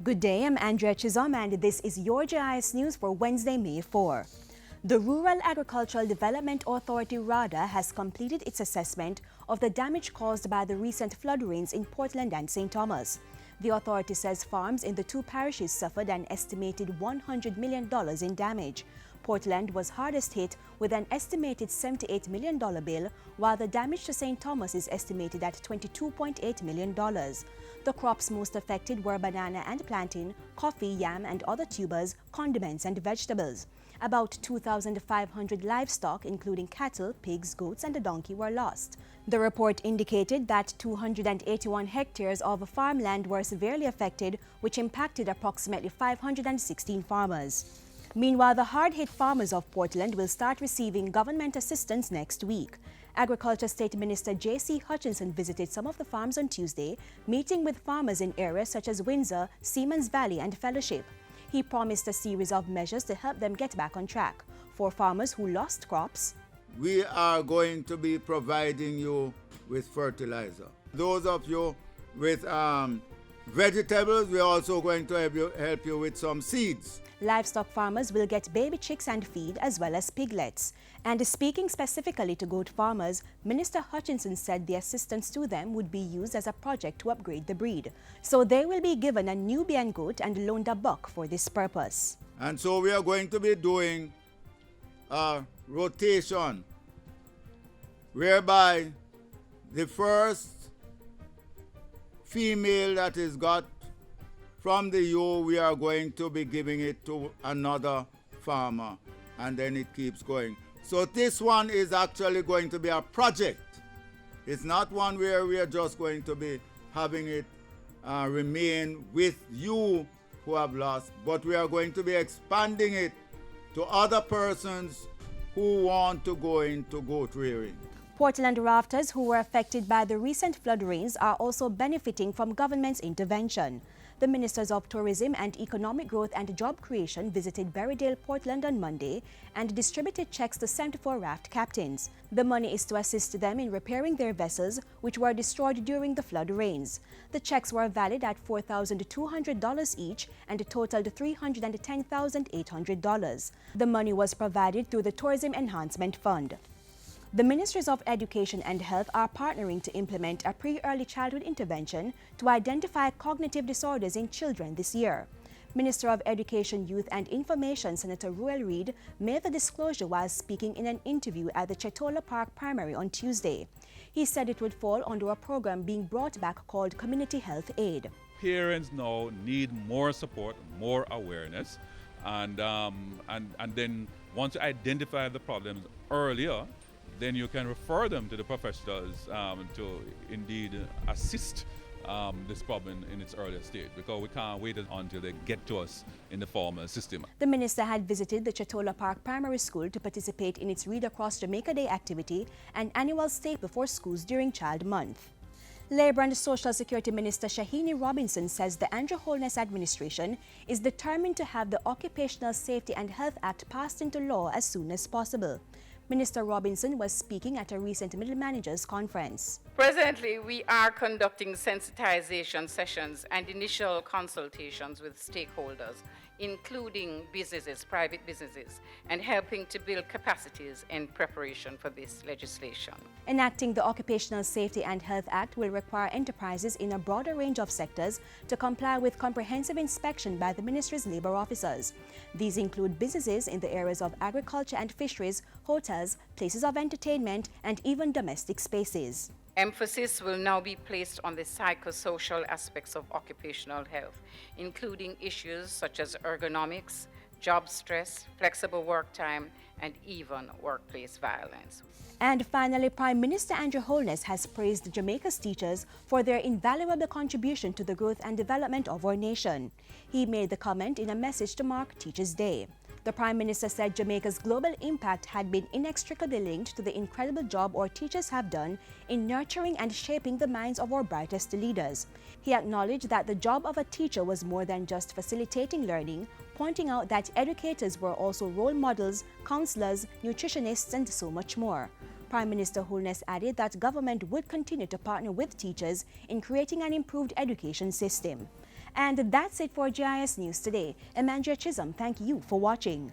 Good day, I'm Andrea Chizom and this is your GIS News for Wednesday, May 4. The Rural Agricultural Development Authority, RADA, has completed its assessment of the damage caused by the recent flood rains in Portland and St. Thomas. The authority says farms in the two parishes suffered an estimated $100 million in damage. Portland was hardest hit with an estimated $78 million bill, while the damage to St. Thomas is estimated at $22.8 million. The crops most affected were banana and plantain, coffee, yam and other tubers, condiments and vegetables. About 2,500 livestock, including cattle, pigs, goats and a donkey, were lost. The report indicated that 281 hectares of farmland were severely affected, which impacted approximately 516 farmers. Meanwhile, the hard-hit farmers of Portland will start receiving government assistance next week. Agriculture State Minister J.C. Hutchinson visited some of the farms on Tuesday, meeting with farmers in areas such as Windsor, Seamans Valley and Fellowship. He promised a series of measures to help them get back on track. For farmers who lost crops, we are going to be providing you with fertilizer. Those of you with vegetables, we're also going to help you with some seeds. Livestock farmers will get baby chicks and feed as well as piglets. And speaking specifically to goat farmers, Minister Hutchinson said the assistance to them would be used as a project to upgrade the breed. So they will be given a Nubian goat and loaned a buck for this purpose. And so we are going to be doing a rotation whereby the first female that is got from the ewe, we are going to be giving it to another farmer, and then it keeps going. So this one is actually going to be a project. It's not one where we are just going to be having it remain with you who have lost, but we are going to be expanding it to other persons who want to go into goat rearing. Portland rafters who were affected by the recent flood rains are also benefiting from government's intervention. The Ministers of Tourism and Economic Growth and Job Creation visited Berrydale, Portland on Monday and distributed checks to 74 Raft Captains. The money is to assist them in repairing their vessels, which were destroyed during the flood rains. The checks were valued at $4,200 each and totaled $310,800. The money was provided through the Tourism Enhancement Fund. The Ministries of Education and Health are partnering to implement a pre-early childhood intervention to identify cognitive disorders in children this year. Minister of Education, Youth and Information Senator Ruel Reid made the disclosure while speaking in an interview at the Chetola Park Primary on Tuesday. He said it would fall under a program being brought back called Community Health Aid. Parents now need more support, more awareness, and then once you identify the problems earlier, then you can refer them to the professionals to indeed assist this problem in its earlier stage, because we can't wait until they get to us in the formal system. The minister had visited the Chetola Park Primary School to participate in its Read Across Jamaica Day activity, an annual staple for schools during Child Month. Labour and Social Security Minister Shahini Robinson says the Andrew Holness administration is determined to have the Occupational Safety and Health Act passed into law as soon as possible. Minister Robinson was speaking at a recent Middle Managers Conference. Presently, we are conducting sensitization sessions and initial consultations with stakeholders, including businesses, private businesses, and helping to build capacities in preparation for this legislation. Enacting the Occupational Safety and Health Act will require enterprises in a broader range of sectors to comply with comprehensive inspection by the ministry's labor officers. These include businesses in the areas of agriculture and fisheries, hotels, places of entertainment, and even domestic spaces. Emphasis will now be placed on the psychosocial aspects of occupational health, including issues such as ergonomics, job stress, flexible work time, and even workplace violence. And finally, Prime Minister Andrew Holness has praised Jamaica's teachers for their invaluable contribution to the growth and development of our nation. He made the comment in a message to mark Teachers' Day. The Prime Minister said Jamaica's global impact had been inextricably linked to the incredible job our teachers have done in nurturing and shaping the minds of our brightest leaders. He acknowledged that the job of a teacher was more than just facilitating learning, pointing out that educators were also role models, counselors, nutritionists, and so much more. Prime Minister Holness added that government would continue to partner with teachers in creating an improved education system. And that's it for GIS News today. Emandria Chisholm, thank you for watching.